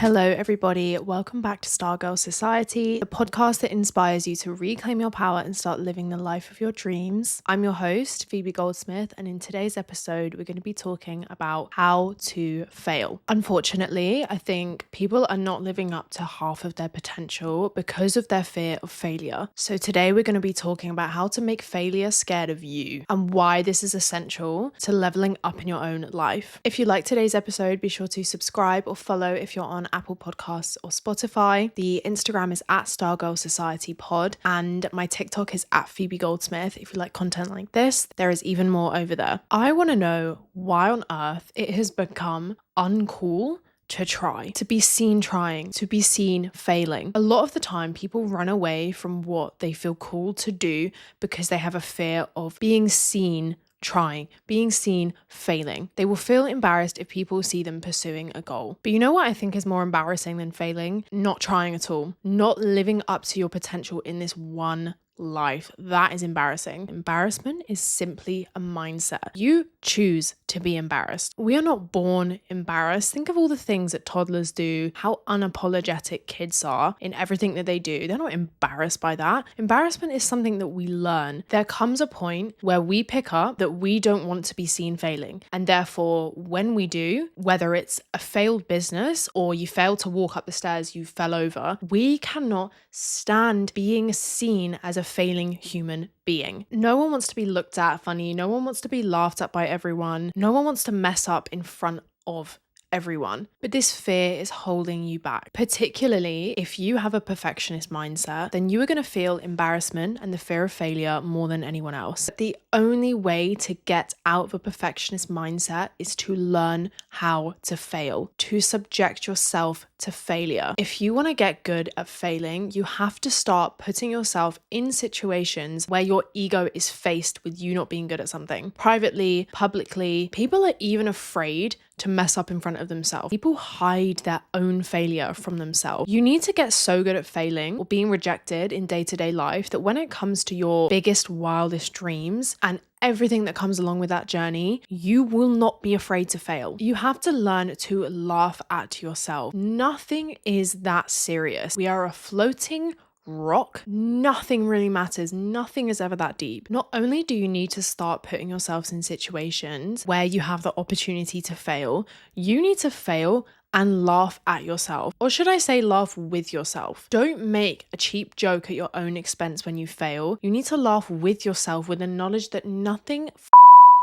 Hello, everybody. Welcome back to Stargirl Society, the podcast that inspires you to reclaim your power and start living the life of your dreams. I'm your host, Phoebe Goldsmith, and in today's episode, we're going to be talking about how to fail. Unfortunately, I think people are not living up to half of their potential because of their fear of failure. So today, we're going to be talking about how to make failure scared of you and why this is essential to leveling up in your own life. If you like today's episode, be sure to subscribe or follow if you're on Apple Podcasts or Spotify. The Instagram is at Stargirl Society Pod, and my TikTok is at Phoebe Goldsmith. If you like content like this, there is even more over there. I want to know why on earth it has become uncool to try, to be seen trying, to be seen failing. A lot of the time, people run away from what they feel called to do because they have a fear of being seen trying, being seen failing. They will feel embarrassed if people see them pursuing a goal. But you know what I think is more embarrassing than failing? Not trying at all. Not living up to your potential in this one life. That is embarrassing. Embarrassment is simply a mindset. You choose to be embarrassed. We are not born embarrassed. Think of all the things that toddlers do, how unapologetic kids are in everything that they do. They're not embarrassed by that. Embarrassment is something that we learn. There comes a point where we pick up that we don't want to be seen failing. And therefore, when we do, whether it's a failed business or you fail to walk up the stairs, you fell over, we cannot stand being seen as a failing human being. No one wants to be looked at funny. No one wants to be laughed at by everyone. No one wants to mess up in front of everyone. But this fear is holding you back. Particularly if you have a perfectionist mindset, then you are going to feel embarrassment and the fear of failure more than anyone else. The only way to get out of a perfectionist mindset is to learn how to fail, to subject yourself to failure. If you want to get good at failing, you have to start putting yourself in situations where your ego is faced with you not being good at something. Privately, publicly, people are even afraid to mess up in front of themselves. People hide their own failure from themselves. You need to get so good at failing or being rejected in day-to-day life that when it comes to your biggest, wildest dreams and everything that comes along with that journey, you will not be afraid to fail. You have to learn to laugh at yourself. Nothing is that serious. We are a floating rock. Nothing really matters. Nothing is ever that deep. Not only do you need to start putting yourselves in situations where you have the opportunity to fail, you need to fail and laugh at yourself. Or should I say laugh with yourself? Don't make a cheap joke at your own expense when you fail. You need to laugh with yourself with the knowledge that nothing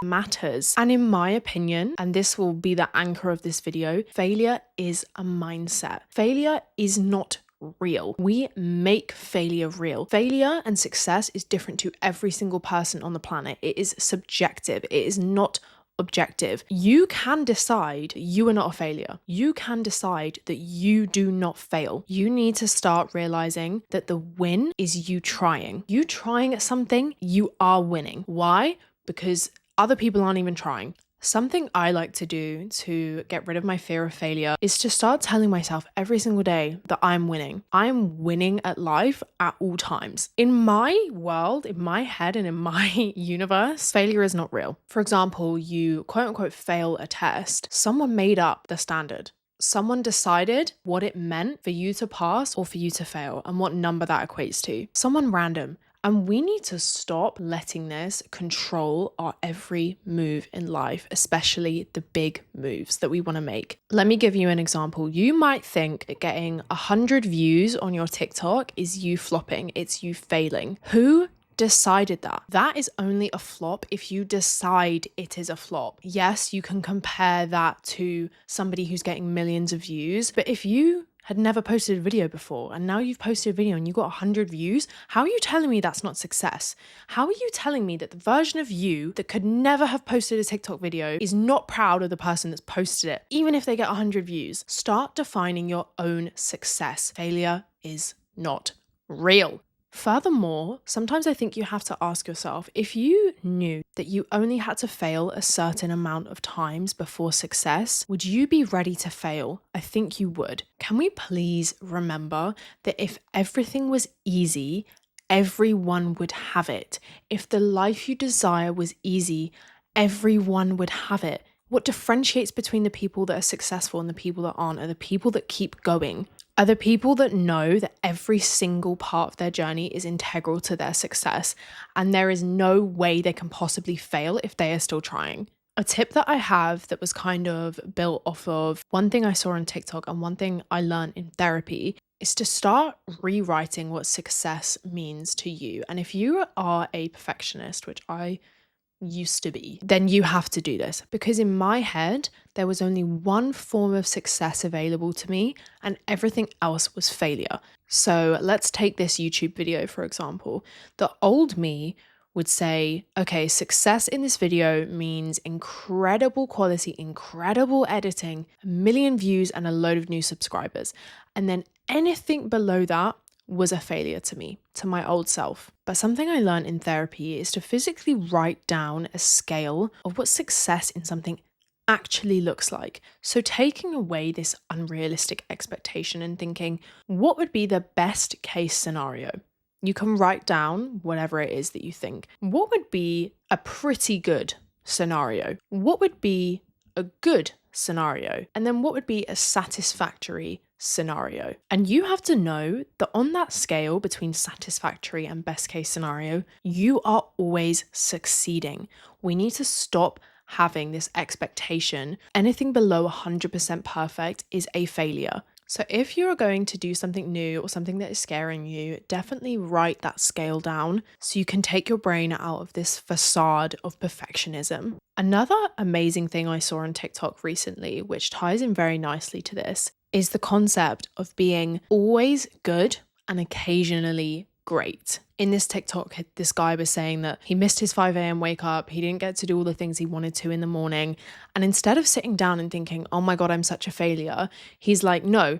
matters. And in my opinion, and this will be the anchor of this video, failure is a mindset. Failure is not real. We make failure real. Failure and success is different to every single person on the planet. It is subjective. It is not objective. You can decide you are not a failure. You can decide that you do not fail. You need to start realizing that the win is you trying. You trying at something, you are winning. Why? Because other people aren't even trying. Something I like to do to get rid of my fear of failure is to start telling myself every single day that I'm winning. I'm winning at life at all times. In my world, in my head, and in my universe, failure is not real. For example, you quote unquote fail a test. Someone made up the standard. Someone decided what it meant for you to pass or for you to fail and what number that equates to. Someone random. And we need to stop letting this control our every move in life, especially the big moves that we want to make. Let me give you an example. You might think that getting 100 views on your TikTok is you flopping, it's you failing. Who decided that? That is only a flop if you decide it is a flop. Yes, you can compare that to somebody who's getting millions of views, but if you had never posted a video before and now you've posted a video and you got 100 views, how are you telling me that's not success? How are you telling me that the version of you that could never have posted a TikTok video is not proud of the person that's posted it, even if they get 100 views? Start defining your own success. Failure is not real. Furthermore, sometimes I think you have to ask yourself, if you knew that you only had to fail a certain amount of times before success, would you be ready to fail? I think you would. Can we please remember that if everything was easy, everyone would have it. If the life you desire was easy, everyone would have it. What differentiates between the people that are successful and the people that aren't are the people that keep going, are the people that know that every single part of their journey is integral to their success, and there is no way they can possibly fail if they are still trying. A tip that I have that was kind of built off of one thing I saw on TikTok and one thing I learned in therapy is to start rewriting what success means to you. And if you are a perfectionist, which I used to be, then you have to do this, because in my head, there was only one form of success available to me and everything else was failure. So let's take this YouTube video, for example. The old me would say, okay, success in this video means incredible quality, incredible editing, 1 million views and a load of new subscribers. And then anything below that was a failure to me, to my old self. But something I learned in therapy is to physically write down a scale of what success in something actually looks like. So taking away this unrealistic expectation and thinking, what would be the best case scenario? You can write down whatever it is that you think. What would be a pretty good scenario? What would be a good scenario? And then what would be a satisfactory scenario? And you have to know that on that scale between satisfactory and best case scenario, you are always succeeding. We need to stop having this expectation. Anything below 100% perfect is a failure. So if you're going to do something new or something that is scaring you, definitely write that scale down so you can take your brain out of this facade of perfectionism. Another amazing thing I saw on TikTok recently, which ties in very nicely to this, is the concept of being always good and occasionally great. In this TikTok, this guy was saying that he missed his 5 a.m. wake up. He didn't get to do all the things he wanted to in the morning. And instead of sitting down and thinking, oh my God, I'm such a failure, he's like, no,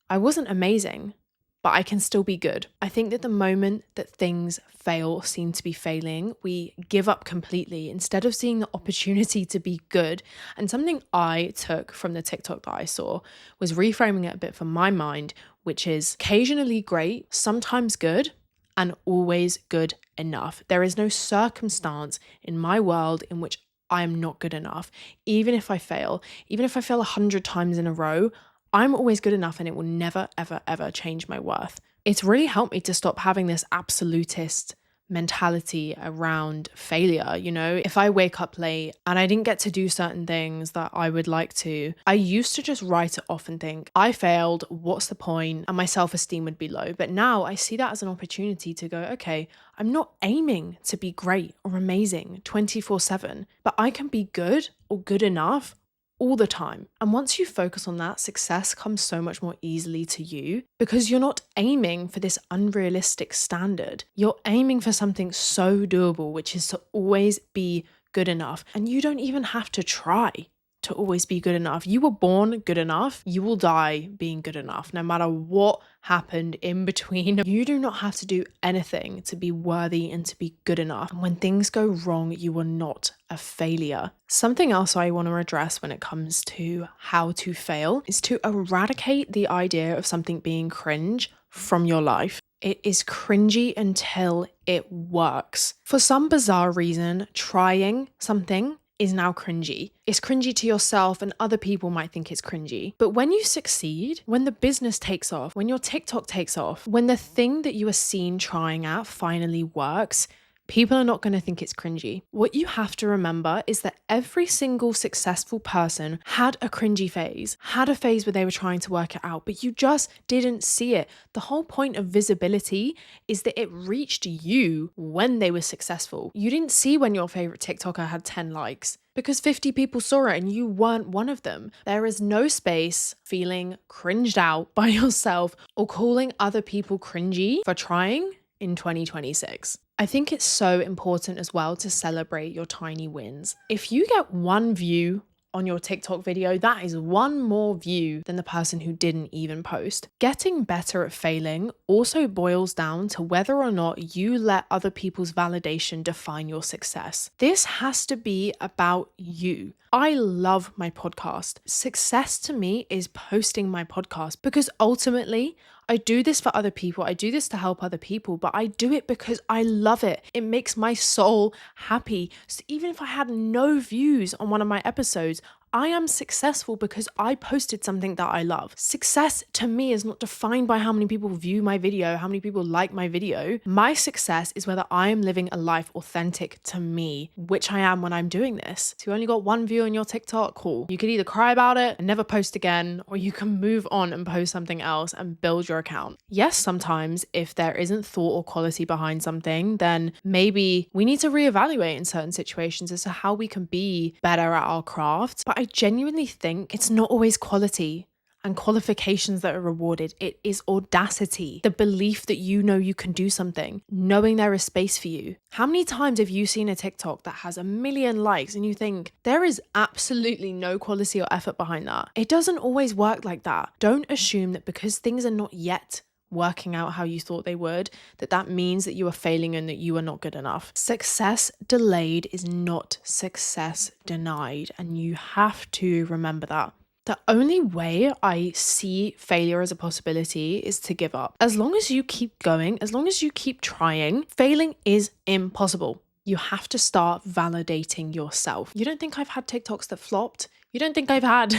I wasn't amazing, but I can still be good. I think that the moment that things fail or seem to be failing, we give up completely instead of seeing the opportunity to be good. And something I took from the TikTok that I saw was reframing it a bit for my mind, which is occasionally great, sometimes good, and always good enough. There is no circumstance in my world in which I am not good enough. Even if I fail 100 times in a row, I'm always good enough and it will never, ever, ever change my worth. It's really helped me to stop having this absolutist mentality around failure. You know, if I wake up late and I didn't get to do certain things that I would like to, I used to just write it off and think, I failed, what's the point? And my self-esteem would be low. But now I see that as an opportunity to go, okay, I'm not aiming to be great or amazing 24/7, but I can be good or good enough all the time. And once you focus on that, success comes so much more easily to you because you're not aiming for this unrealistic standard. You're aiming for something so doable, which is to always be good enough. And you don't even have to try to always be good enough. You were born good enough. You will die being good enough, no matter what happened in between. You do not have to do anything to be worthy and to be good enough. And when things go wrong, you are not a failure. Something else I want to address when it comes to how to fail is to eradicate the idea of something being cringe from your life. It is cringy until it works. For some bizarre reason, trying something is now cringy. It's cringy to yourself and other people might think it's cringy. But when you succeed, when the business takes off, when your TikTok takes off, when the thing that you are seen trying out finally works, people are not going to think it's cringy. What you have to remember is that every single successful person had a cringy phase, had a phase where they were trying to work it out, but you just didn't see it. The whole point of visibility is that it reached you when they were successful. You didn't see when your favorite TikToker had 10 likes because 50 people saw it and you weren't one of them. There is no space feeling cringed out by yourself or calling other people cringy for trying in 2026. I think it's so important as well to celebrate your tiny wins. If you get 1 view on your TikTok video, that is 1 more view than the person who didn't even post. Getting better at failing also boils down to whether or not you let other people's validation define your success. This has to be about you. I love my podcast. Success to me is posting my podcast because ultimately, I do this for other people. I do this to help other people, but I do it because I love it. It makes my soul happy. So even if I had no views on one of my episodes, I am successful because I posted something that I love. Success to me is not defined by how many people view my video, how many people like my video. My success is whether I am living a life authentic to me, which I am when I'm doing this. So you only got one view on your TikTok, cool. You could either cry about it and never post again, or you can move on and post something else and build your account. Yes, sometimes if there isn't thought or quality behind something, then maybe we need to reevaluate in certain situations as to how we can be better at our craft. But I genuinely think it's not always quality and qualifications that are rewarded. It is audacity, the belief that you know you can do something, knowing there is space for you. How many times have you seen a TikTok that has 1 million likes and you think there is absolutely no quality or effort behind that? It doesn't always work like that. Don't assume that because things are not yet working out how you thought they would, that means that you are failing and that you are not good enough. Success delayed is not success denied, and you have to remember that. The only way I see failure as a possibility is to give up. As long as you keep going, as long as you keep trying, failing is impossible. You have to start validating yourself. You don't think I've had TikToks that flopped? You don't think I've had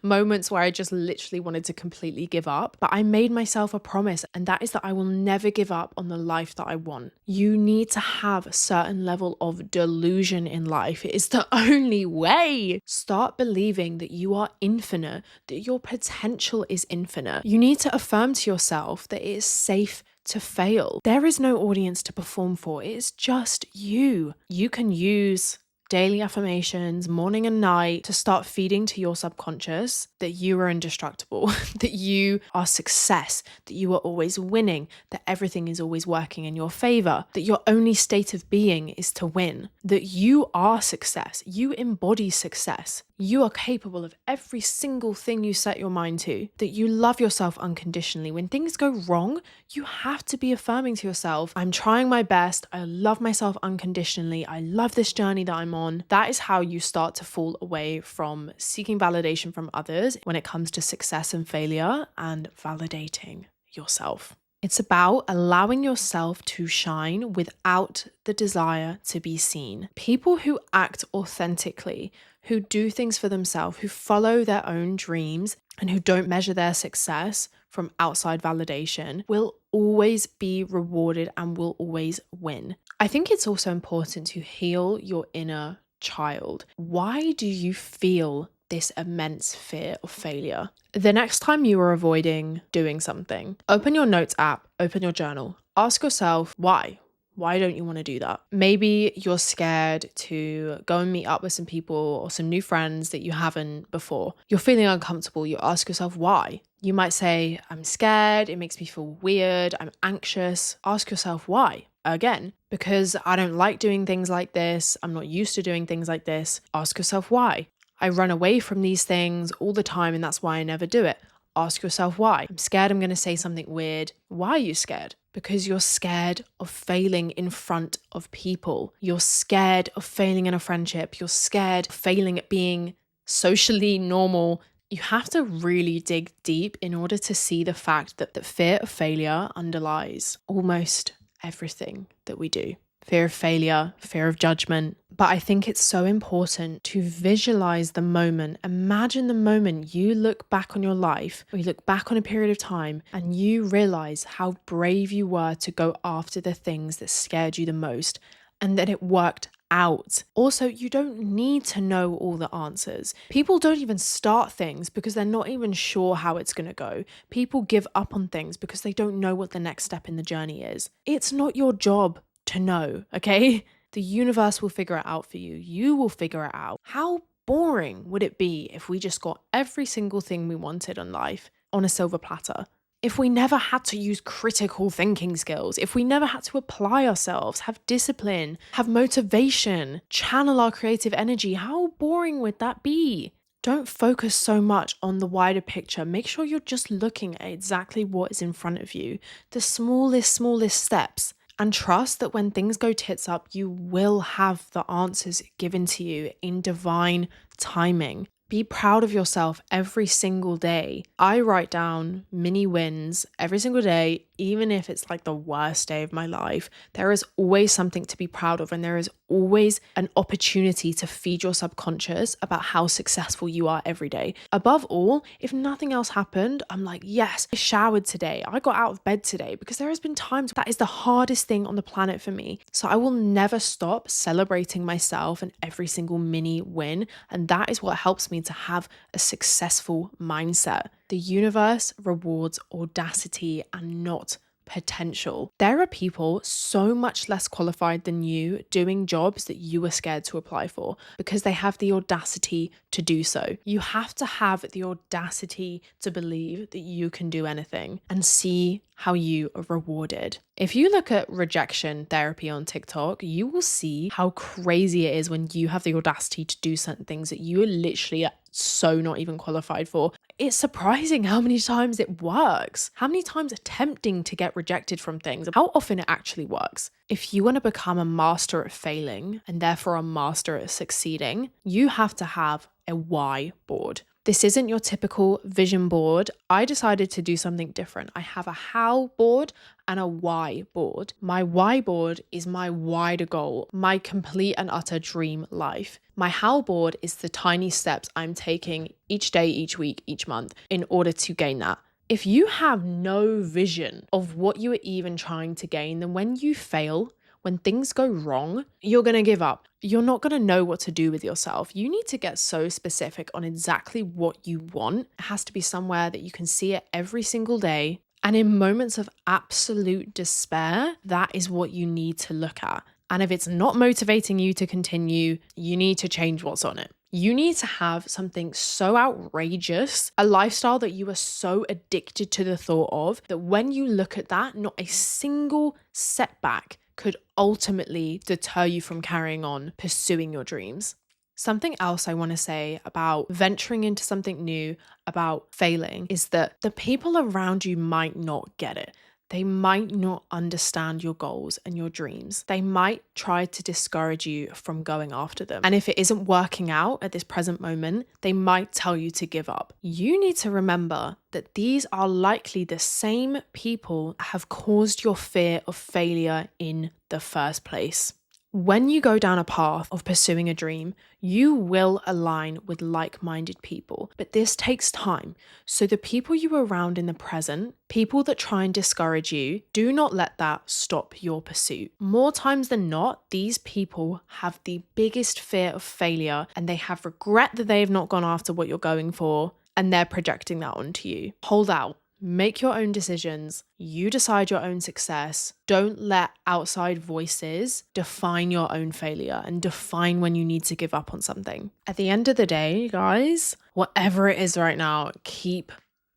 moments where I just literally wanted to completely give up? But I made myself a promise, and that is that I will never give up on the life that I want. You need to have a certain level of delusion in life. It is the only way. Start believing that you are infinite, that your potential is infinite. You need to affirm to yourself that it is safe to fail. There is no audience to perform for. It is just you. You can use daily affirmations, morning and night, to start feeding to your subconscious that you are indestructible, that you are success, that you are always winning, that everything is always working in your favor, that your only state of being is to win, that you are success, you embody success. You are capable of every single thing you set your mind to, that you love yourself unconditionally. When things go wrong, you have to be affirming to yourself, I'm trying my best, I love myself unconditionally, I love this journey that I'm on. That is how you start to fall away from seeking validation from others when it comes to success and failure, and validating yourself. It's about allowing yourself to shine without the desire to be seen. People who act authentically, who do things for themselves, who follow their own dreams, and who don't measure their success from outside validation will always be rewarded and will always win. I think it's also important to heal your inner child. Why do you feel this immense fear of failure? The next time you are avoiding doing something, open your notes app, open your journal, ask yourself why. Why don't you want to do that? Maybe you're scared to go and meet up with some people or some new friends that you haven't before. You're feeling uncomfortable. You ask yourself why. You might say, I'm scared. It makes me feel weird. I'm anxious. Ask yourself why. Again, because I don't like doing things like this. I'm not used to doing things like this. Ask yourself why. I run away from these things all the time and that's why I never do it. Ask yourself why. I'm scared I'm going to say something weird. Why are you scared? Because you're scared of failing in front of people. You're scared of failing in a friendship. You're scared of failing at being socially normal. You have to really dig deep in order to see the fact that the fear of failure underlies almost everything that we do. Fear of failure, fear of judgment. But I think it's so important to visualize the moment. Imagine the moment you look back on your life, or you look back on a period of time and you realize how brave you were to go after the things that scared you the most and that it worked out. Also, you don't need to know all the answers. People don't even start things because they're not even sure how it's going to go. People give up on things because they don't know what the next step in the journey is. It's not your job to know, okay? The universe will figure it out for you. You will figure it out. How boring would it be if we just got every single thing we wanted in life on a silver platter? If we never had to use critical thinking skills, if we never had to apply ourselves, have discipline, have motivation, channel our creative energy, how boring would that be? Don't focus so much on the wider picture. Make sure you're just looking at exactly what is in front of you, the smallest steps. And trust that when things go tits up, you will have the answers given to you in divine timing. Be proud of yourself every single day. I write down mini wins every single day, even if it's like the worst day of my life. There is always something to be proud of, and there is always an opportunity to feed your subconscious about how successful you are every day. Above all, if nothing else happened, I'm like, yes, I showered today. I got out of bed today, because there has been times that is the hardest thing on the planet for me. So I will never stop celebrating myself and every single mini win. And that is what helps me to have a successful mindset. The universe rewards audacity and not potential. There are people so much less qualified than you doing jobs that you were scared to apply for because they have the audacity to do so. You have to have the audacity to believe that you can do anything and see how you are rewarded. If you look at rejection therapy on TikTok, you will see how crazy it is when you have the audacity to do certain things that you are literally so not even qualified for. It's surprising how many times it works, how many times attempting to get rejected from things, how often it actually works. If you want to become a master at failing and therefore a master at succeeding, you have to have a why board. This isn't your typical vision board. I decided to do something different. I have a how board and a why board. My why board is my wider goal, my complete and utter dream life. My how board is the tiny steps I'm taking each day, each week, each month in order to gain that. If you have no vision of what you are even trying to gain, then when you fail, when things go wrong, you're going to give up. You're not going to know what to do with yourself. You need to get so specific on exactly what you want. It has to be somewhere that you can see it every single day. And in moments of absolute despair, that is what you need to look at. And if it's not motivating you to continue, you need to change what's on it. You need to have something so outrageous, a lifestyle that you are so addicted to the thought of, that when you look at that, not a single setback could ultimately deter you from carrying on pursuing your dreams. Something else I want to say about venturing into something new, about failing, is that the people around you might not get it. They might not understand your goals and your dreams. They might try to discourage you from going after them. And if it isn't working out at this present moment, they might tell you to give up. You need to remember that these are likely the same people that have caused your fear of failure in the first place. When you go down a path of pursuing a dream, you will align with like-minded people, but this takes time. So the people you are around in the present, people that try and discourage you, do not let that stop your pursuit. More times than not, these people have the biggest fear of failure and they have regret that they have not gone after what you're going for, and they're projecting that onto you. Hold out. Make your own decisions. You decide your own success. Don't let outside voices define your own failure and define when you need to give up on something. At the end of the day, guys, whatever it is right now, keep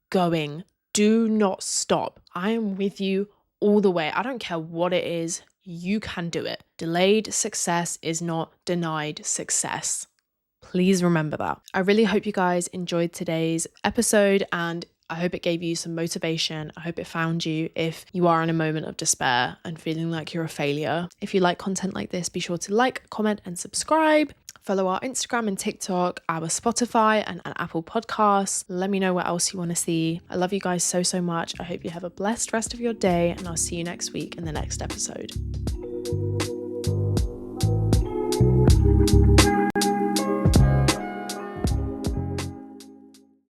going. Do not stop. I am with you all the way. I don't care what it is. You can do it. Delayed success is not denied success. Please remember that. I really hope you guys enjoyed today's episode, and I hope it gave you some motivation. I hope it found you if you are in a moment of despair and feeling like you're a failure. If you like content like this, be sure to like, comment, and subscribe. Follow our Instagram and TikTok, our Spotify and Apple Podcasts. Let me know what else you want to see. I love you guys so, so much. I hope you have a blessed rest of your day, and I'll see you next week in the next episode.